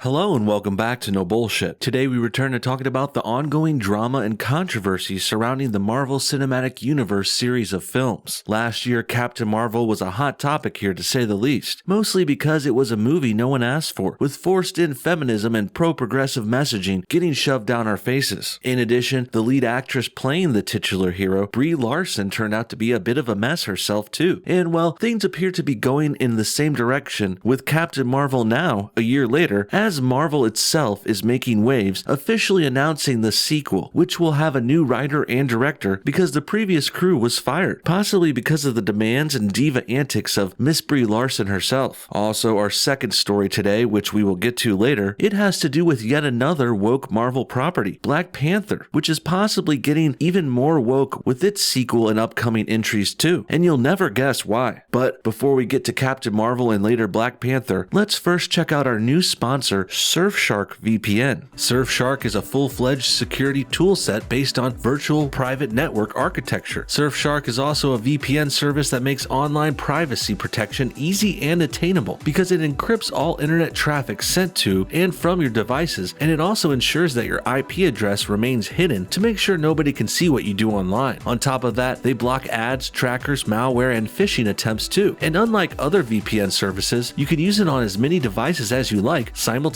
Hello and welcome back to No Bullshit. Today we return to talking about the ongoing drama and controversy surrounding the Marvel Cinematic Universe series of films. Last year, Captain Marvel was a hot topic here to say the least, mostly because it was a movie no one asked for, with forced-in feminism and pro-progressive messaging getting shoved down our faces. In addition, the lead actress playing the titular hero, Brie Larson, turned out to be a bit of a mess herself too. And well, things appear to be going in the same direction with Captain Marvel now, a year later, as Marvel itself is making waves, officially announcing the sequel, which will have a new writer and director because the previous crew was fired, possibly because of the demands and diva antics of Miss Brie Larson herself. Also, our second story today, which we will get to later, it has to do with yet another woke Marvel property, Black Panther, which is possibly getting even more woke with its sequel and upcoming entries too, and you'll never guess why. But before we get to Captain Marvel and later Black Panther, let's first check out our new sponsor, Surfshark VPN. Surfshark is a full-fledged security toolset based on virtual private network architecture. Surfshark is also a VPN service that makes online privacy protection easy and attainable because it encrypts all internet traffic sent to and from your devices, and it also ensures that your IP address remains hidden to make sure nobody can see what you do online. On top of that, they block ads, trackers, malware, and phishing attempts too. And unlike other VPN services, you can use it on as many devices as you like simultaneously.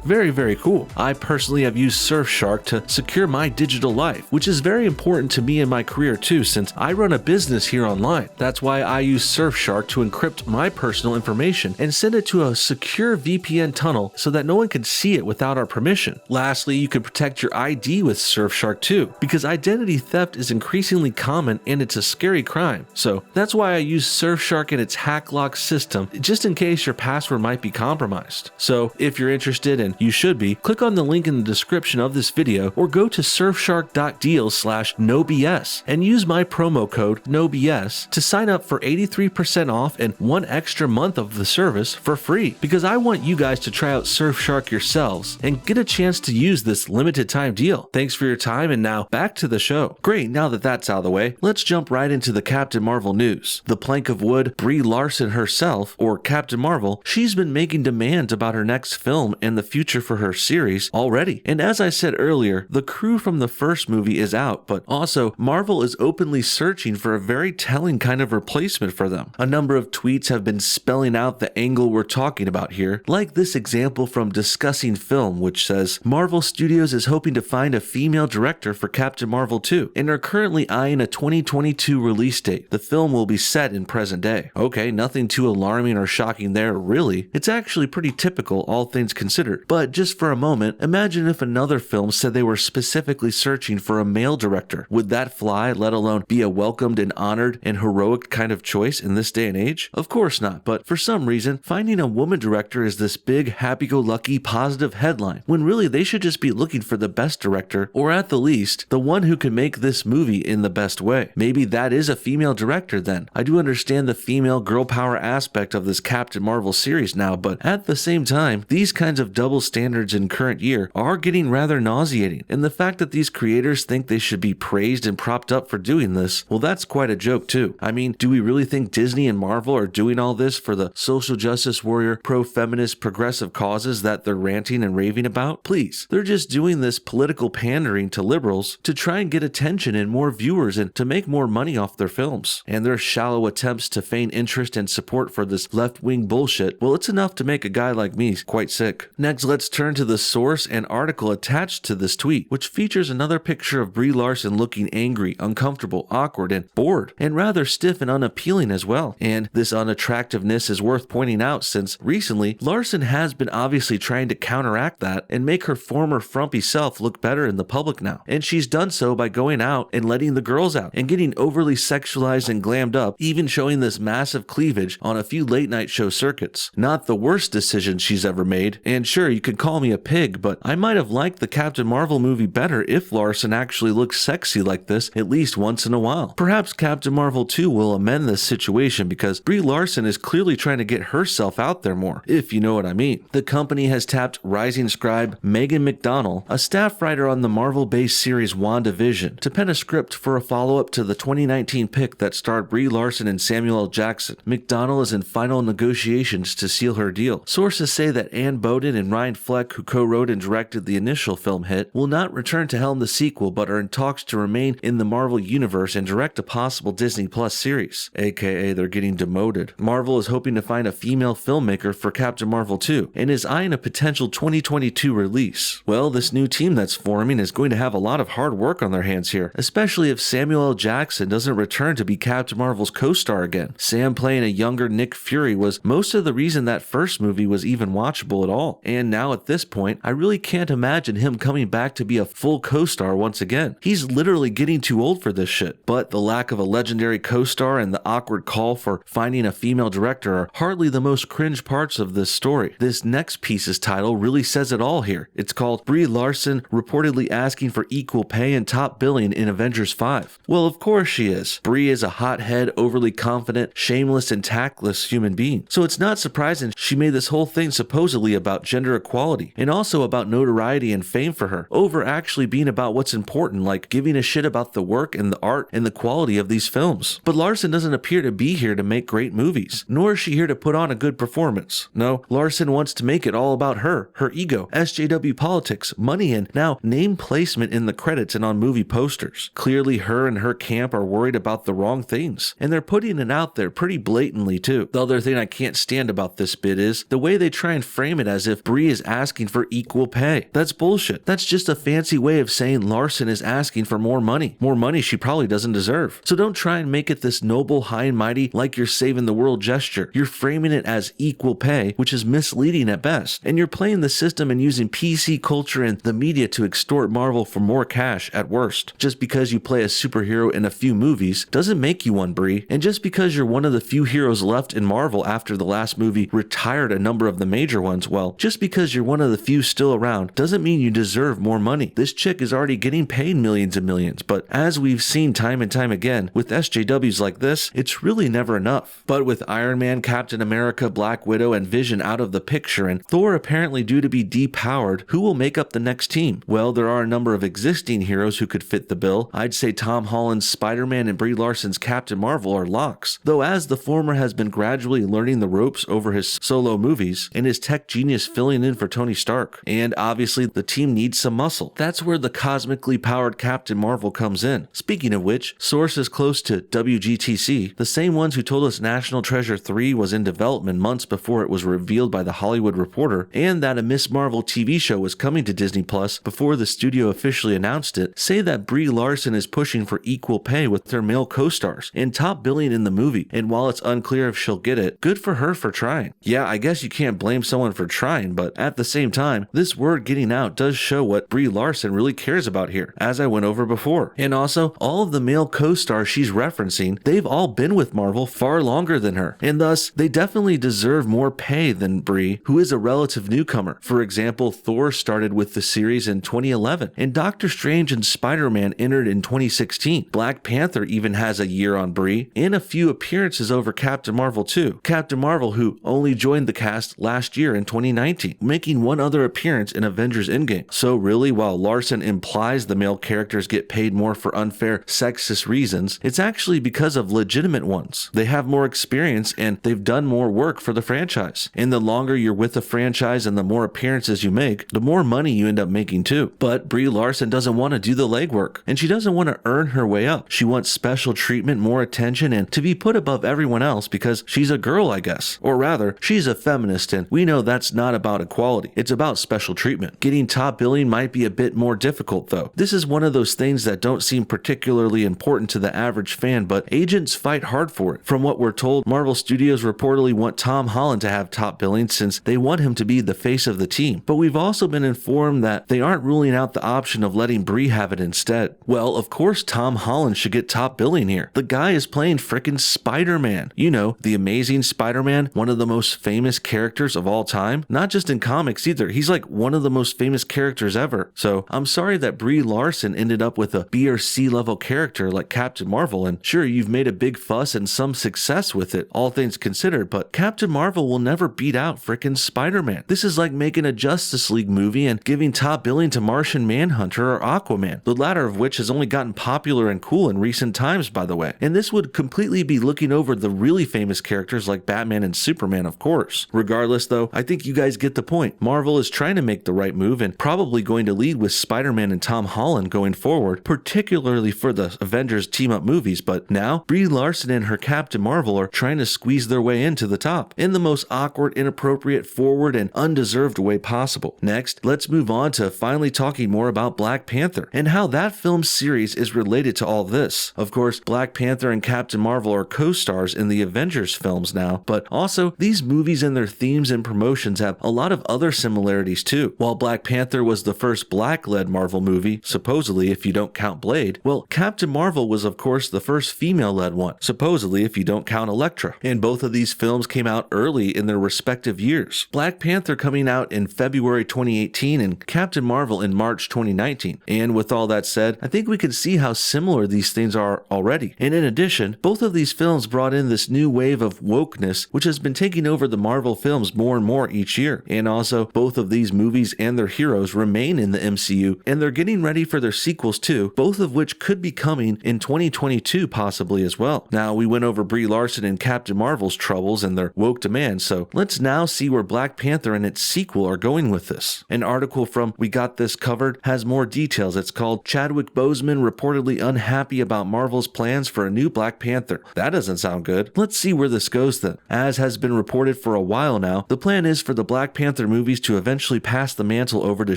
Very cool. I personally have used Surfshark to secure my digital life, which is very important to me in my career too, since I run a business here online. That's why I use Surfshark to encrypt my personal information and send it to a secure VPN tunnel so that no one can see it without our permission. Lastly, you can protect your ID with Surfshark too, because identity theft is increasingly common and it's a scary crime. So that's why I use Surfshark and its HackLock system, just in case your password might be compromised. So if you're interested, and you should be, click on the link in the description of this video or go to surfshark.deal/NoBS and use my promo code NoBS to sign up for 83% off and 1 extra month of the service for free, because I want you guys to try out Surfshark yourselves and get a chance to use this limited time deal. Thanks for your time, and now back to the show. Great, now that that's out of the way, let's jump right into the Captain Marvel news. The plank of wood, Brie Larson herself, or Captain Marvel, she's been making demands about her next film and the future for her series already. And as I said earlier, the crew from the first movie is out, but also Marvel is openly searching for a very telling kind of replacement for them. A number of tweets have been spelling out the angle we're talking about here, like this example from Discussing Film, which says, Marvel Studios is hoping to find a female director for Captain Marvel 2 and are currently eyeing a 2022 release date. The film will be set in present day. Okay, nothing too alarming or shocking there, really. It's actually pretty typical, all things considered. But just for a moment, imagine if another film said they were specifically searching for a male director. Would that fly, let alone be a welcomed and honored and heroic kind of choice in this day and age? Of course not, but for some reason, finding a woman director is this big, happy-go-lucky, positive headline, when really they should just be looking for the best director, or at the least, the one who can make this movie in the best way. Maybe that is a female director then. I do understand the female girl power aspect of this Captain Marvel series now, but at the same time, these kinds of double standards in current year are getting rather nauseating, and the fact that these creators think they should be praised and propped up for doing this, well, that's quite a joke too. I mean, do we really think Disney and Marvel are doing all this for the social justice warrior, pro-feminist, progressive causes that they're ranting and raving about? Please, they're just doing this political pandering to liberals to try and get attention and more viewers and to make more money off their films. And their shallow attempts to feign interest and support for this left-wing bullshit, well, it's enough to make a guy like me quite sick. Next, let's turn to the source and article attached to this tweet, which features another picture of Brie Larson looking angry, uncomfortable, awkward, and bored, and rather stiff and unappealing as well. And this unattractiveness is worth pointing out since recently, Larson has been obviously trying to counteract that and make her former frumpy self look better in the public now. And she's done so by going out and letting the girls out and getting overly sexualized and glammed up, even showing this massive cleavage on a few late night show circuits. Not the worst decision she's ever made, and sure, you could call me a pig, but I might have liked the Captain Marvel movie better if Larson actually looked sexy like this at least once in a while. Perhaps Captain Marvel 2 will amend this situation because Brie Larson is clearly trying to get herself out there more, if you know what I mean. The company has tapped rising scribe Megan McDonnell, a staff writer on the Marvel-based series WandaVision, to pen a script for a follow-up to the 2019 pick that starred Brie Larson and Samuel L. Jackson. McDonnell is in final negotiations to seal her deal. Sources say that Anne Bowden and Ryan Fleck, who co-wrote and directed the initial film hit, will not return to helm the sequel but are in talks to remain in the Marvel Universe and direct a possible Disney Plus series, aka they're getting demoted. Marvel is hoping to find a female filmmaker for Captain Marvel 2 and is eyeing a potential 2022 release. Well, this new team that's forming is going to have a lot of hard work on their hands here, especially if Samuel L. Jackson doesn't return to be Captain Marvel's co-star again. Sam playing a younger Nick Fury was most of the reason that first movie was even watchable at all, and now at this point, I really can't imagine him coming back to be a full co-star once again. He's literally getting too old for this shit. But the lack of a legendary co-star and the awkward call for finding a female director are hardly the most cringe parts of this story. This next piece's title really says it all here. It's called Brie Larson reportedly asking for equal pay and top billing in Avengers 5. Well, of course she is. Brie is a hothead, overly confident, shameless, and tactless human being. So it's not surprising she made this whole thing supposedly about gender equality and also about notoriety and fame for her, over actually being about what's important, like giving a shit about the work and the art and the quality of these films. But Larson doesn't appear to be here to make great movies, nor is she here to put on a good performance. No, Larson wants to make it all about her ego, SJW politics, money, and now name placement in the credits and on movie posters. Clearly her and her camp are worried about the wrong things, and they're putting it out there pretty blatantly too. The other thing I can't stand about this bit is the way they try and frame it as if Brie is asking for equal pay. That's bullshit. That's just a fancy way of saying Larson is asking for more money she probably doesn't deserve. So don't try and make it this noble, high and mighty, like you're saving the world gesture. You're framing it as equal pay, which is misleading at best. And you're playing the system and using PC culture and the media to extort Marvel for more cash at worst. Just because you play a superhero in a few movies doesn't make you one, Brie. And just because you're one of the few heroes left in Marvel after the last movie retired a number of the major ones, well, just because you're one of the few still around doesn't mean you deserve more money. This chick is already getting paid millions and millions, but as we've seen time and time again, with SJWs like this, it's really never enough. But with Iron Man, Captain America, Black Widow, and Vision out of the picture, and Thor apparently due to be depowered, who will make up the next team? Well, there are a number of existing heroes who could fit the bill. I'd say Tom Holland's Spider-Man and Brie Larson's Captain Marvel are locks, though as the former has been gradually learning the ropes over his solo movies, and his tech genius filling in for Tony Stark. And obviously, the team needs some muscle. That's where the cosmically powered Captain Marvel comes in. Speaking of which, sources close to WGTC, the same ones who told us National Treasure 3 was in development months before it was revealed by The Hollywood Reporter, and that a Miss Marvel TV show was coming to Disney Plus before the studio officially announced it, say that Brie Larson is pushing for equal pay with their male co-stars and top billing in the movie, and while it's unclear if she'll get it, good for her for trying. Yeah, I guess you can't blame someone for trying, but at the same time, this word getting out does show what Brie Larson really cares about here, as I went over before. And also, all of the male co-stars she's referencing, they've all been with Marvel far longer than her, and thus, they definitely deserve more pay than Brie, who is a relative newcomer. For example, Thor started with the series in 2011, and Doctor Strange and Spider-Man entered in 2016. Black Panther even has a year on Brie, and a few appearances over Captain Marvel too. Captain Marvel, who only joined the cast last year in 2019, making one other appearance in Avengers Endgame. So really, while Larson implies the male characters get paid more for unfair, sexist reasons, it's actually because of legitimate ones. They have more experience and they've done more work for the franchise. And the longer you're with the franchise and the more appearances you make, the more money you end up making too. But Brie Larson doesn't want to do the legwork, and she doesn't want to earn her way up. She wants special treatment, more attention, and to be put above everyone else because she's a girl, I guess. Or rather, she's a feminist, and we know that's not about equality. It's about special treatment. Getting top billing might be a bit more difficult though. This is one of those things that don't seem particularly important to the average fan, but agents fight hard for it. From what we're told, Marvel Studios reportedly want Tom Holland to have top billing since they want him to be the face of the team. But we've also been informed that they aren't ruling out the option of letting Brie have it instead. Well, of course Tom Holland should get top billing here. The guy is playing frickin' Spider-Man. You know, the Amazing Spider-Man, one of the most famous characters of all time. Not just in comics either. He's like one of the most famous characters ever. So I'm sorry that Brie Larson ended up with a B or C level character like Captain Marvel, and sure, you've made a big fuss and some success with it, all things considered, but Captain Marvel will never beat out frickin' Spider-Man. This is like making a Justice League movie and giving top billing to Martian Manhunter or Aquaman, the latter of which has only gotten popular and cool in recent times, by the way. And this would completely be looking over the really famous characters like Batman and Superman, of course. Regardless though, I think you you guys get the point. Marvel is trying to make the right move and probably going to lead with Spider-Man and Tom Holland going forward, particularly for the Avengers team-up movies, but now Brie Larson and her Captain Marvel are trying to squeeze their way into the top in the most awkward, inappropriate, forward, and undeserved way possible. Next, let's move on to finally talking more about Black Panther and how that film series is related to all this. Of course, Black Panther and Captain Marvel are co-stars in the Avengers films now, but also these movies and their themes and promotions have a lot of other similarities too. While Black Panther was the first black-led Marvel movie, supposedly if you don't count Blade, well, Captain Marvel was of course the first female-led one, supposedly if you don't count Elektra. And both of these films came out early in their respective years. Black Panther coming out in February 2018 and Captain Marvel in March 2019. And with all that said, I think we can see how similar these things are already. And in addition, both of these films brought in this new wave of wokeness which has been taking over the Marvel films more and more each year. And also, both of these movies and their heroes remain in the MCU, and they're getting ready for their sequels too, both of which could be coming in 2022 possibly as well. Now, we went over Brie Larson and Captain Marvel's troubles and their woke demands, so let's now see where Black Panther and its sequel are going with this. An article from We Got This Covered has more details. It's called Chadwick Boseman reportedly unhappy about Marvel's plans for a new Black Panther. That doesn't sound good. Let's see where this goes then. As has been reported for a while now, the plan is for the Black Panther movies to eventually pass the mantle over to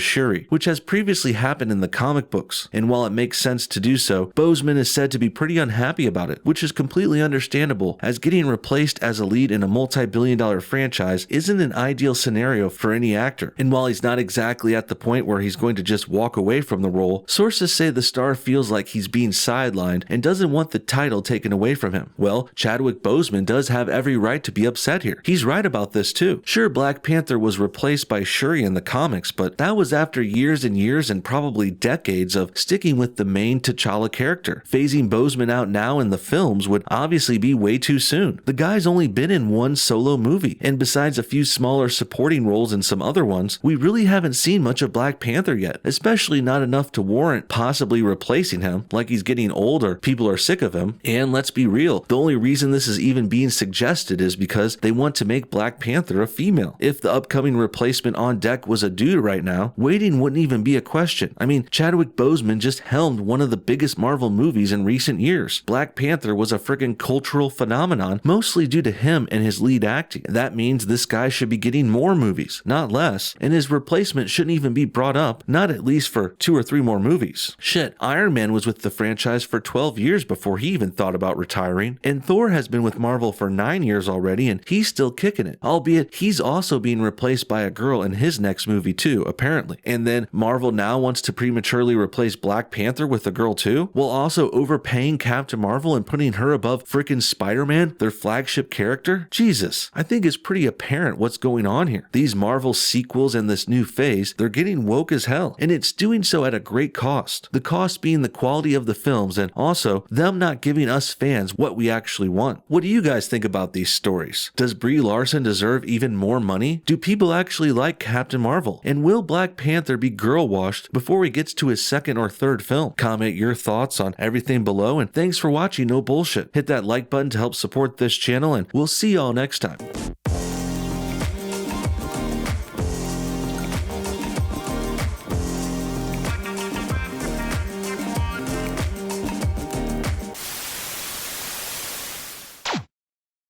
Shuri, which has previously happened in the comic books. And while it makes sense to do so, Boseman is said to be pretty unhappy about it, which is completely understandable, as getting replaced as a lead in a multi-billion-dollar franchise isn't an ideal scenario for any actor. And while he's not exactly at the point where he's going to just walk away from the role, sources say the star feels like he's being sidelined and doesn't want the title taken away from him. Well, Chadwick Boseman does have every right to be upset here. He's right about this too. Sure, Black Panther was replaced by Shuri in the comics, but that was after years and years and probably decades of sticking with the main T'Challa character. Phasing Boseman out now in the films would obviously be way too soon. The guy's only been in one solo movie, and besides a few smaller supporting roles in some other ones, we really haven't seen much of Black Panther yet, especially not enough to warrant possibly replacing him, like he's getting old or people are sick of him. And let's be real, the only reason this is even being suggested is because they want to make Black Panther a female. If the upcoming replacement on deck was a dude right now, waiting wouldn't even be a question. I mean, Chadwick Boseman just helmed one of the biggest Marvel movies in recent years. Black Panther was a friggin' cultural phenomenon, mostly due to him and his lead acting. That means this guy should be getting more movies, not less, and his replacement shouldn't even be brought up, not at least for 2 or 3 more movies. Shit, Iron Man was with the franchise for 12 years before he even thought about retiring, and Thor has been with Marvel for 9 years already and he's still kicking it, albeit he's also being replaced by a girl in his next movie too, apparently. And then Marvel now wants to prematurely replace Black Panther with a girl too, while also overpaying Captain Marvel and putting her above frickin' Spider-Man, their flagship character? Jesus, I think it's pretty apparent what's going on here. These Marvel sequels and this new phase, they're getting woke as hell, and it's doing so at a great cost. The cost being the quality of the films and also them not giving us fans what we actually want. What do you guys think about these stories? Does Brie Larson deserve even more money? Do people actually like Captain Marvel? And will Black Panther be girl-washed before he gets to his second or third film? Comment your thoughts on everything below, and thanks for watching No Bullshit. Hit that like button to help support this channel, and we'll see y'all next time.